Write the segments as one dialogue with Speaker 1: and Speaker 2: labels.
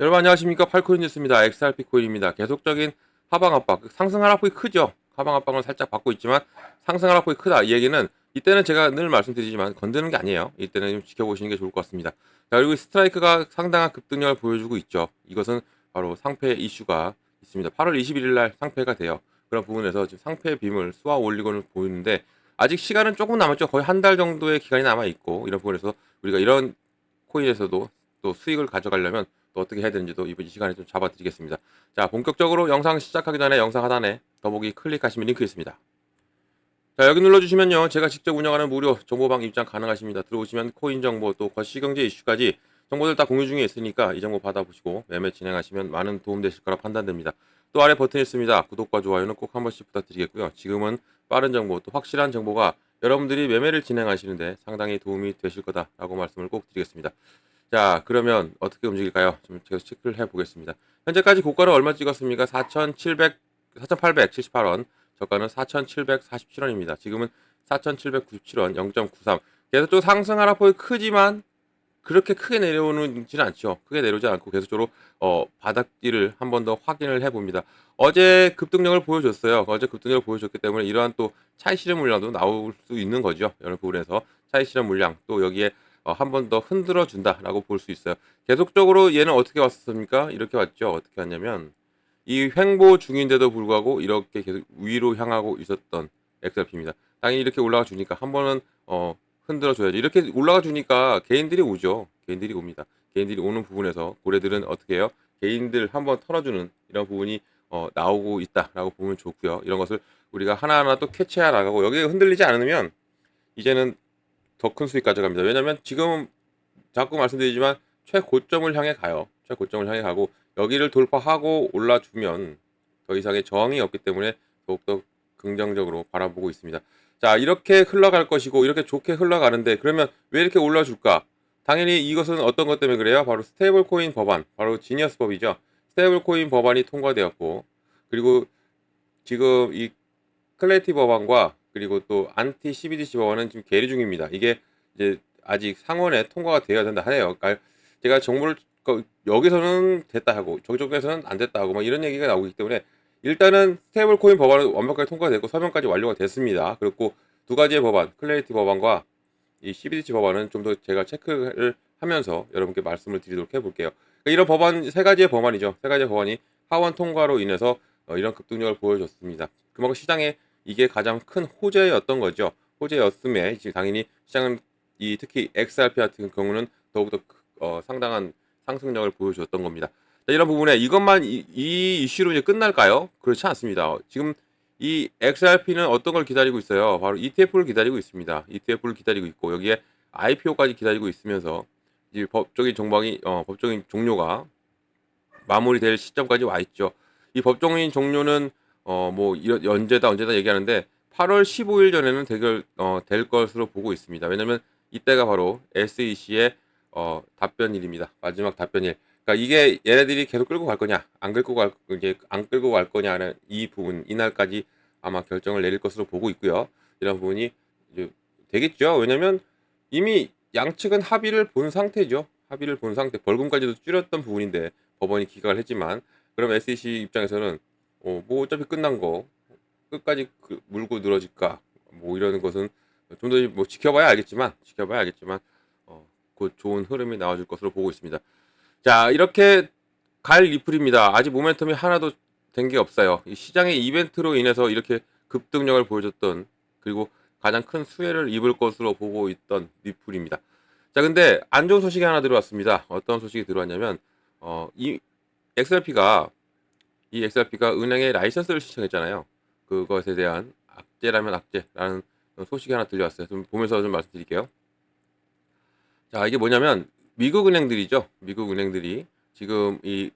Speaker 1: 여러분 안녕하십니까. 팔코인 뉴스입니다. XRP 코인입니다. 계속적인 하방 압박, 상승 하락폭이 크죠. 하방 압박은 살짝 받고 있지만 상승 하락폭이 크다. 이 얘기는 이때는 제가 늘 말씀드리지만 건드는 게 아니에요. 이때는 좀 지켜보시는 게 좋을 것 같습니다. 자, 그리고 스트라이크가 상당한 급등력을 보여주고 있죠. 이것은 바로 상패 이슈가 있습니다. 8월 21일 날 상패가 돼요. 그런 부분에서 지금 상패 빔을 쏘아 올리고는 보이는데 아직 시간은 조금 남았죠. 거의 한 달 정도의 기간이 남아 있고 이런 부분에서 우리가 이런 코인에서도 또 수익을 가져가려면 또 어떻게 해야 되는지도 이번 이 시간에 좀 잡아드리겠습니다. 자, 본격적으로 영상 시작하기 전에 영상 하단에 더보기 클릭하시면 링크 있습니다. 자, 여기 눌러주시면요, 제가 직접 운영하는 무료 정보방 입장 가능하십니다. 들어오시면 코인 정보 또 거시경제 이슈까지 정보들 다 공유 중에 있으니까 이 정보 받아보시고 매매 진행하시면 많은 도움 되실 거라 판단됩니다. 또 아래 버튼이 있습니다. 구독과 좋아요는 꼭 한 번씩 부탁드리겠고요. 지금은 빠른 정보 또 확실한 정보가 여러분들이 매매를 진행하시는데 상당히 도움이 되실 거다라고 말씀을 꼭 드리겠습니다. 자, 그러면 어떻게 움직일까요? 좀 제가 체크를 해보겠습니다. 현재까지 고가를 얼마 찍었습니까? 4,878원. 저가는 4,747원입니다. 지금은 4,797원, 0.93. 계속 좀 상승 하락폭이 크지만 그렇게 크게 내려오지는 않죠. 크게 내려오지 않고 계속적으로 바닥뒤를 한 번 더 확인을 해봅니다. 어제 급등력을 보여줬어요. 어제 급등력을 보여줬기 때문에 이러한 또 차익 실현 물량도 나올 수 있는 거죠. 여러 부분에서 차익 실현 물량 또 여기에 한 번 더 흔들어 준다라고 볼 수 있어요. 계속적으로 얘는 어떻게 왔습니까? 이렇게 왔죠. 어떻게 왔냐면 이 횡보 중인데도 불구하고 이렇게 계속 위로 향하고 있었던 XRP입니다. 당연히 이렇게 올라가 주니까 한 번은 흔들어 줘야죠. 이렇게 올라가 주니까 개인들이 오죠. 개인들이 옵니다. 개인들이 오는 부분에서 고래들은 어떻게 해요? 개인들 한번 털어주는 이런 부분이 나오고 있다라고 보면 좋고요. 이런 것을 우리가 하나하나 또 캐치해 나가고 여기에 흔들리지 않으면 이제는 더 큰 수익 가져갑니다. 왜냐면 지금 자꾸 말씀드리지만 최고점을 향해 가요. 최고점을 향해 가고 여기를 돌파하고 올라주면 더 이상의 저항이 없기 때문에 더욱더 긍정적으로 바라보고 있습니다. 자, 이렇게 흘러갈 것이고 이렇게 좋게 흘러가는데 그러면 왜 이렇게 올라줄까? 당연히 이것은 어떤 것 때문에 그래요? 바로 스테이블 코인 법안, 바로 지니어스 법이죠. 스테이블 코인 법안이 통과되었고 그리고 지금 이 클래리티 법안과 그리고 또 안티 CBDC 법안은 지금 계류 중입니다. 이게 이제 아직 상원에 통과가 되어야 된다 하네요. 그러니까 제가 정보를 여기서는 됐다 하고 저쪽에서는 안 됐다 하고 막 이런 얘기가 나오기 때문에 일단은 스테이블 코인 법안은 완벽하게 통과됐고 서명까지 완료가 됐습니다. 그리고 두 가지의 법안, 클래리티 법안과 이 CBDC 법안은 좀 더 제가 체크를 하면서 여러분께 말씀을 드리도록 해볼게요. 그러니까 이런 법안 세 가지의 법안이죠. 세 가지의 법안이 하원 통과로 인해서 이런 급등력을 보여줬습니다. 그만큼 시장에 이게 가장 큰 호재였던 거죠. 호재였음에 지금 당연히 시장은 특히 XRP 같은 경우는 더욱더 상당한 상승력을 보여주었던 겁니다. 자, 이런 부분에 이것만 이 이슈로 이제 끝날까요? 그렇지 않습니다. 지금 이 XRP는 어떤 걸 기다리고 있어요? 바로 ETF를 기다리고 있습니다. ETF를 기다리고 있고 여기에 IPO까지 기다리고 있으면서 이제 법적인 법적인 종료가 마무리될 시점까지 와 있죠. 이 법적인 종료는 뭐 언제다 얘기하는데 8월 15일 전에는 될 것으로 보고 있습니다. 왜냐면 이때가 바로 SEC의 답변일입니다. 마지막 답변일. 그러니까 이게 얘네들이 계속 끌고 갈 거냐, 안 끌고 갈 거냐는 이 부분 이날까지 아마 결정을 내릴 것으로 보고 있고요. 이런 부분이 이제 되겠죠. 왜냐면 이미 양측은 합의를 본 상태죠. 합의를 본 상태. 벌금까지도 줄였던 부분인데 법원이 기각을 했지만 그럼 SEC 입장에서는 뭐 어차피 끝난 거 끝까지 물고 늘어질까 뭐 이러는 것은 좀 더 뭐 지켜봐야 알겠지만 곧 좋은 흐름이 나와줄 것으로 보고 있습니다. 자, 이렇게 갈 리플입니다. 아직 모멘텀이 하나도 된 게 없어요. 이 시장의 이벤트로 인해서 이렇게 급등력을 보여줬던 그리고 가장 큰 수혜를 입을 것으로 보고 있던 리플입니다. 자, 근데 안 좋은 소식이 하나 들어왔습니다. 어떤 소식이 들어왔냐면 이 XRP가 은행에 라이선스를 신청했잖아요. 그것에 대한 악재라면 악재라는 소식이 하나 들려왔어요. 좀 보면서 좀 말씀드릴게요. 자, 이게 뭐냐면 미국 은행들이죠. 미국 은행들이 지금 이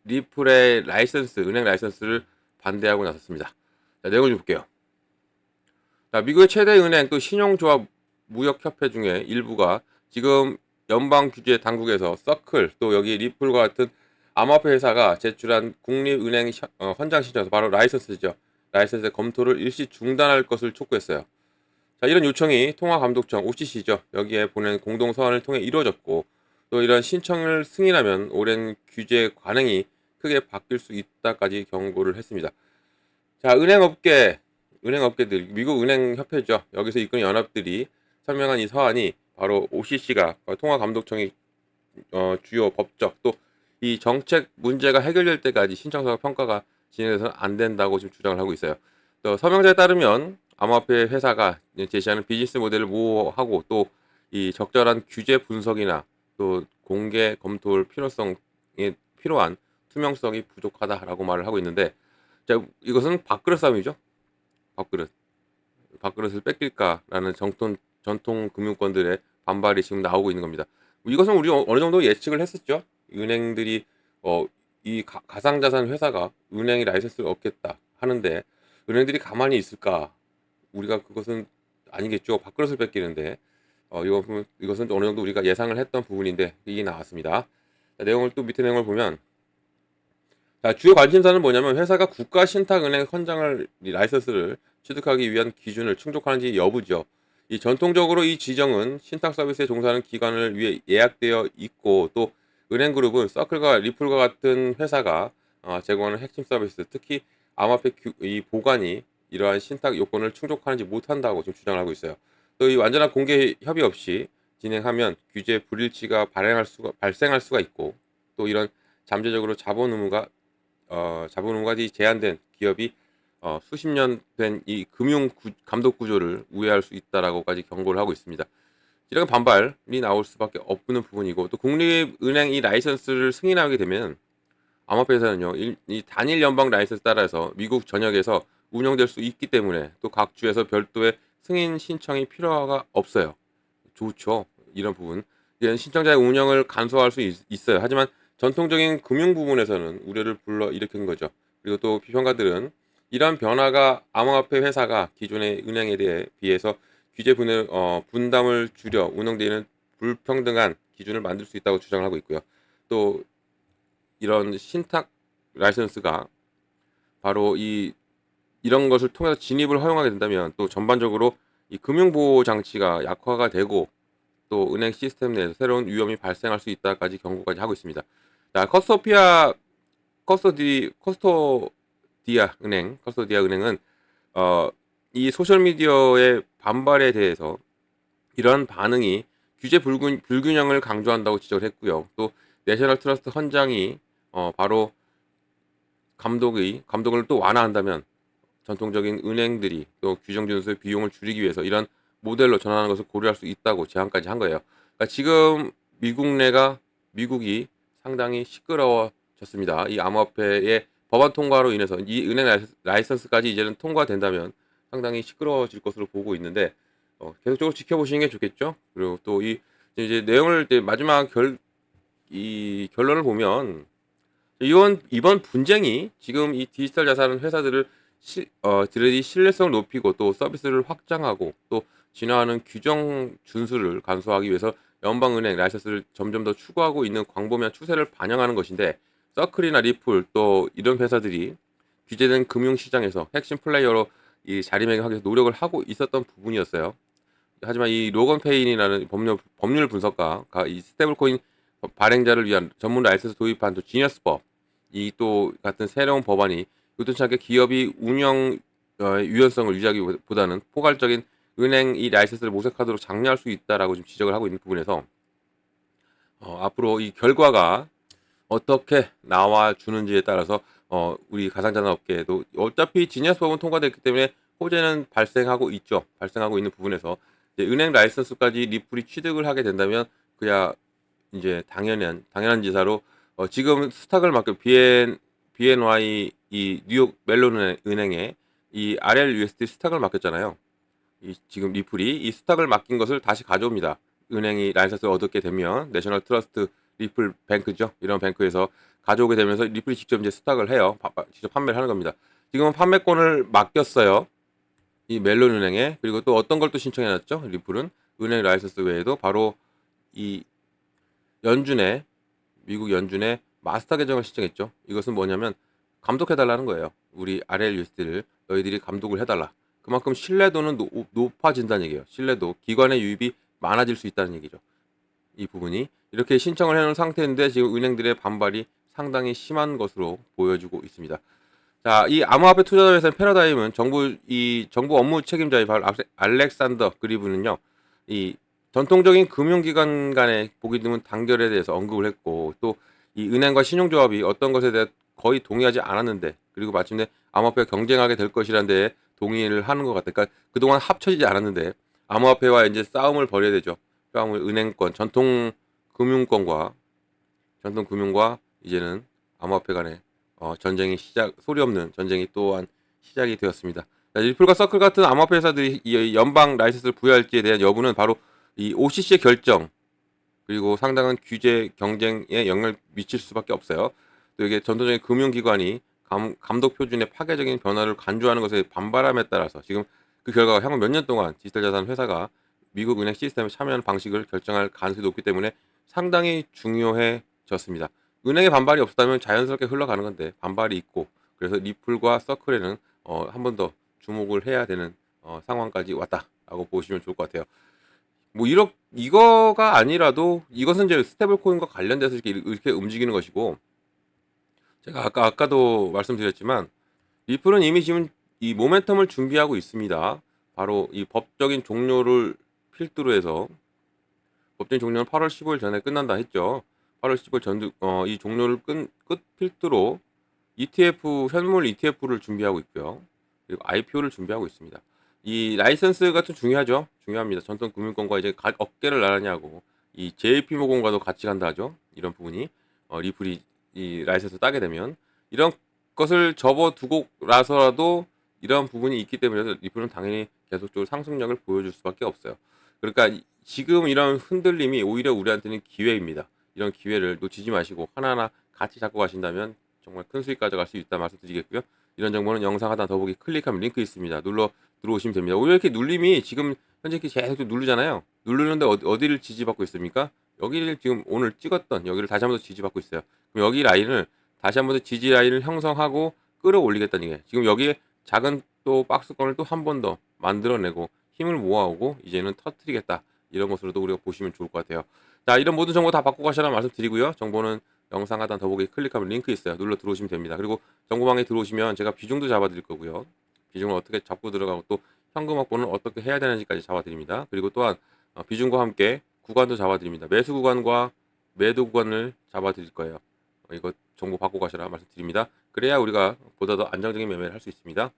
Speaker 1: 리플의 은행 라이선스를 반대하고 나섰습니다. 자, 내용을 좀 볼게요. 자, 미국의 최대 은행 또 신용조합 무역협회 중에 일부가 지금 연방 규제 당국에서 서클 또 여기 리플과 같은 암호화폐 회사가 제출한 국립은행 헌장 신청서 바로 라이선스죠. 라이선스의 검토를 일시 중단할 것을 촉구했어요. 자, 이런 요청이 통화감독청 OCC죠. 여기에 보낸 공동 서한을 통해 이루어졌고 또 이런 신청을 승인하면 오랜 규제 관행이 크게 바뀔 수 있다까지 경고를 했습니다. 자, 은행업계들, 미국 은행협회죠. 여기서 이끄는 연합들이 설명한 이 서한이 바로 OCC가 통화감독청이 주요 법적 또 이 정책 문제가 해결될 때까지 신청서 평가가 진행돼서는 안 된다고 지금 주장을 하고 있어요. 또 서명자에 따르면 암호화폐 회사가 제시하는 비즈니스 모델을 모호하고 또 이 적절한 규제 분석이나 또 공개 검토의 필요성에 필요한 투명성이 부족하다라고 말을 하고 있는데, 자, 이것은 밥그릇 싸움이죠. 밥그릇. 밥그릇을 뺏길까라는 전통 금융권들의 반발이 지금 나오고 있는 겁니다. 이것은 우리 어느 정도 예측을 했었죠. 은행들이 이 가상자산 회사가 은행이 라이센스를 얻겠다 하는데 은행들이 가만히 있을까? 우리가 그것은 아니겠죠. 밥그릇을 뺏기는데 이것은 어느 정도 우리가 예상을 했던 부분인데 이게 나왔습니다. 자, 내용을 또 밑에 내용을 보면, 자, 주요 관심사는 뭐냐면 회사가 국가신탁은행 선장을 라이선스를 취득하기 위한 기준을 충족하는지 여부죠. 이 전통적으로 이 지정은 신탁 서비스에 종사하는 기관을 위해 예약되어 있고 또 은행그룹은 서클과 리플과 같은 회사가 제공하는 핵심 서비스, 특히 암호화폐 이 보관이 이러한 신탁 요건을 충족하는지 못한다고 지금 주장을 하고 있어요. 또 이 완전한 공개 협의 없이 진행하면 규제 불일치가 발생할 수가 있고 또 이런 잠재적으로 자본 의무가 제한된 기업이 수십 년 된 이 감독 구조를 우회할 수 있다라고까지 경고를 하고 있습니다. 이런 반발이 나올 수밖에 없는 부분이고 또 국립은행 이 라이선스를 승인하게 되면 암호화폐에서는요 이 단일 연방 라이선스 따라서 미국 전역에서 운영될 수 있기 때문에 또 각 주에서 별도의 승인 신청이 필요가 없어요. 좋죠. 이런 부분. 이런 신청자의 운영을 간소화할 수 있어요. 하지만 전통적인 금융 부분에서는 우려를 불러일으킨 거죠. 그리고 또 비평가들은 이러한 변화가 암호화폐 회사가 기존의 은행에 대해 비해서 분담을 줄여 운영되는 불평등한 기준을 만들 수 있다고 주장을 하고 있고요. 또 이런 신탁 라이선스가 바로 이런 것을 통해서 진입을 허용하게 된다면 또 전반적으로 이 금융보호 장치가 약화가 되고 또 은행 시스템 내에서 새로운 위험이 발생할 수 있다까지 경고까지 하고 있습니다. 자, 커스토디아 은행은 이 소셜 미디어의 반발에 대해서 이런 반응이 규제 불균형을 강조한다고 지적을 했고요. 또 내셔널 트러스트 헌장이 바로 감독을 또 완화한다면 전통적인 은행들이 또 규정 준수의 비용을 줄이기 위해서 이런 모델로 전환하는 것을 고려할 수 있다고 제안까지 한 거예요. 그러니까 지금 미국이 상당히 시끄러워졌습니다. 이 암호화폐의 법안 통과로 인해서 이 은행 라이선스까지 이제는 통과된다면 상당히 시끄러워질 것으로 보고 있는데 계속적으로 지켜보시는 게 좋겠죠. 그리고 또 이제 내용을 이제 마지막 결론을 보면 이번 분쟁이 지금 이 디지털 자산 회사들을 들이 신뢰성을 높이고 또 서비스를 확장하고 또 진화하는 규정 준수를 간소화하기 위해서 연방은행 라이선스를 점점 더 추구하고 있는 광범위한 추세를 반영하는 것인데, 서클이나 리플 또 이런 회사들이 규제된 금융시장에서 핵심 플레이어로 이 자리매김하기 위해서 노력을 하고 있었던 부분이었어요. 하지만 이 로건 페인이라는 법률 분석가가 이 스테이블코인 발행자를 위한 전문 라이선스 도입한 또 지니어스법 이 또 같은 새로운 법안이 요동치 않게 기업이 운영 유연성을 유지하기보다는 포괄적인 은행 이 라이선스를 모색하도록 장려할 수 있다라고 지금 지적을 하고 있는 부분에서 앞으로 이 결과가 어떻게 나와 주는지에 따라서 우리 가상자산 업계에도 어차피 지니어스법은 통과됐기 때문에 호재는 발생하고 있는 부분에서 이제 은행 라이선스까지 리플이 취득을 하게 된다면 그야 이제 당연한 지사로 지금 스탁을 맡겨 BNY 이 뉴욕 멜론 은행에 이 RLUSD 스탁을 맡겼잖아요. 지금 리플이 이 스탁을 맡긴 것을 다시 가져옵니다. 은행이 라이선스를 얻게 되면 내셔널 트러스트 리플 뱅크죠. 이런 뱅크에서 가져오게 되면서 리플이 직접 이제 스탁을 해요. 직접 판매를 하는 겁니다. 지금은 판매권을 맡겼어요. 이 멜론 은행에. 그리고 또 어떤 걸 또 신청해놨죠? 리플은 은행 라이선스 외에도 바로 이 미국 연준에 마스터 계정을 신청했죠. 이것은 뭐냐면 감독해달라는 거예요. 우리 RLUSD를 너희들이 감독을 해달라. 그만큼 신뢰도는 높아진다는 얘기예요. 신뢰도, 기관의 유입이 많아질 수 있다는 얘기죠. 이 부분이 이렇게 신청을 해놓은 상태인데 지금 은행들의 반발이 상당히 심한 것으로 보여지고 있습니다. 자, 이 암호화폐 투자 회사 패러다임은 정부 업무 책임자의 바로 알렉산더 그리브는요, 이 전통적인 금융기관 간의 보기 드문 단결에 대해서 언급을 했고, 또 이 은행과 신용조합이 어떤 것에 대해 거의 동의하지 않았는데, 그리고 마침내 암호화폐가 경쟁하게 될 것이라는 데에 동의를 하는 것 같아요. 그러니까 그동안 합쳐지지 않았는데 암호화폐와 이제 싸움을 벌여야 되죠. 싸움을 은행권, 전통 금융과 이제는 암호화폐 간의 전쟁이 소리 없는 전쟁이 또한 시작이 되었습니다. 자, 리플과 서클 같은 암호화폐 회사들이 이 연방 라이센스를 부여할지에 대한 여부는 바로 이 OCC의 결정, 그리고 상당한 규제 경쟁에 영향을 미칠 수밖에 없어요. 또 이게 전통적인 금융기관이 감독 표준의 파괴적인 변화를 간주하는 것에 반발함에 따라서 지금 그 결과가 향후 몇 년 동안 디지털 자산 회사가 미국 은행 시스템에 참여하는 방식을 결정할 가능성이 높기 때문에 상당히 중요해졌습니다. 은행의 반발이 없었다면 자연스럽게 흘러가는 건데 반발이 있고, 그래서 리플과 서클에는 한 번 더 주목을 해야 되는 상황까지 왔다라고 보시면 좋을 것 같아요. 뭐 이거가 아니라도 이것은 이제 스테이블 코인과 관련돼서 이렇게 움직이는 것이고, 제가 아까도 말씀드렸지만 리플은 이미 지금 이 모멘텀을 준비하고 있습니다. 바로 이 법적인 종료를 필두로 해서, 법정의 종료는 8월 15일 전에 끝난다 했죠. 8월 15일 이 종료를 끝 필두로 현물 ETF를 준비하고 있고요. 그리고 IPO를 준비하고 있습니다. 이 라이선스가 좀 중요합니다. 전통 금융권과 이제 어깨를 나란히하고 이 JP모건과도 같이 간다 하죠. 이런 부분이 리플이 이 라이선스 따게 되면 이런 것을 접어두고 나서라도 이런 부분이 있기 때문에 리플은 당연히 계속적으로 상승력을 보여줄 수밖에 없어요. 그러니까 지금 이런 흔들림이 오히려 우리한테는 기회입니다. 이런 기회를 놓치지 마시고 하나하나 같이 잡고 가신다면 정말 큰 수익 가져갈 수 있다 말씀드리겠고요. 이런 정보는 영상 하단 더보기 클릭하면 링크 있습니다. 눌러 들어오시면 됩니다. 오히려 이렇게 눌림이 지금 현재 이렇게 계속 누르잖아요. 누르는데 어디를 지지받고 있습니까? 여기를 지금 오늘 찍었던 여기를 다시 한번 더 지지받고 있어요. 그럼 여기 라인을 다시 한번 더 지지 라인을 형성하고 끌어올리겠다는 게, 지금 여기에 작은 또 박스권을 또 한 번 더 만들어내고 힘을 모아오고 이제는 터트리겠다, 이런 것으로도 우리가 보시면 좋을 것 같아요. 자, 이런 모든 정보 다 받고 가시라는 말씀 드리고요. 정보는 영상 하단 더보기 클릭하면 링크 있어요. 눌러 들어오시면 됩니다. 그리고 정보방에 들어오시면 제가 비중도 잡아드릴 거고요. 비중을 어떻게 잡고 들어가고 또 현금 확보는 어떻게 해야 되는지까지 잡아드립니다. 그리고 또한 비중과 함께 구간도 잡아드립니다. 매수 구간과 매도 구간을 잡아드릴 거예요. 이거 정보 받고 가시라 말씀드립니다. 그래야 우리가 보다 더 안정적인 매매를 할 수 있습니다.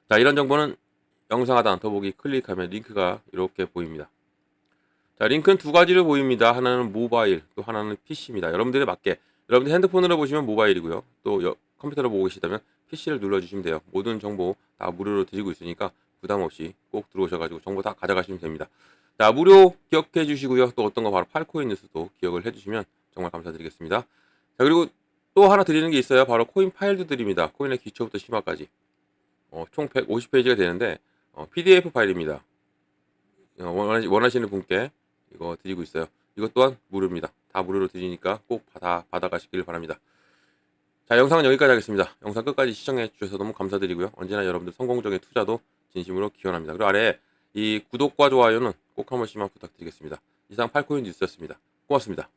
Speaker 1: 자, 이런 정보는 영상 하단 더보기 클릭하면 링크가 이렇게 보입니다. 자, 링크는 두 가지로 보입니다. 하나는 모바일, 또 하나는 PC입니다. 여러분들에 맞게, 여러분들 핸드폰으로 보시면 모바일이고요. 또 컴퓨터로 보고 계시다면 PC를 눌러주시면 돼요. 모든 정보 다 무료로 드리고 있으니까 부담 없이 꼭 들어오셔가지고 정보 다 가져가시면 됩니다. 자, 무료 기억해 주시고요. 또 어떤 거 바로 팔코인 뉴스도 기억을 해주시면 정말 감사드리겠습니다. 자, 그리고 또 하나 드리는 게 있어요. 바로 코인 파일도 드립니다. 코인의 기초부터 심화까지. 총 150페이지가 되는데 PDF 파일입니다. 원하시는 분께 이거 드리고 있어요. 이것 또한 무료입니다. 다 무료로 드리니까 꼭 받아가시길 바랍니다. 자, 영상은 여기까지 하겠습니다. 영상 끝까지 시청해 주셔서 너무 감사드리고요. 언제나 여러분들 성공적인 투자도 진심으로 기원합니다. 그리고 아래 이 구독과 좋아요는 꼭 한 번씩만 부탁드리겠습니다. 이상 팔코인 뉴스였습니다. 고맙습니다.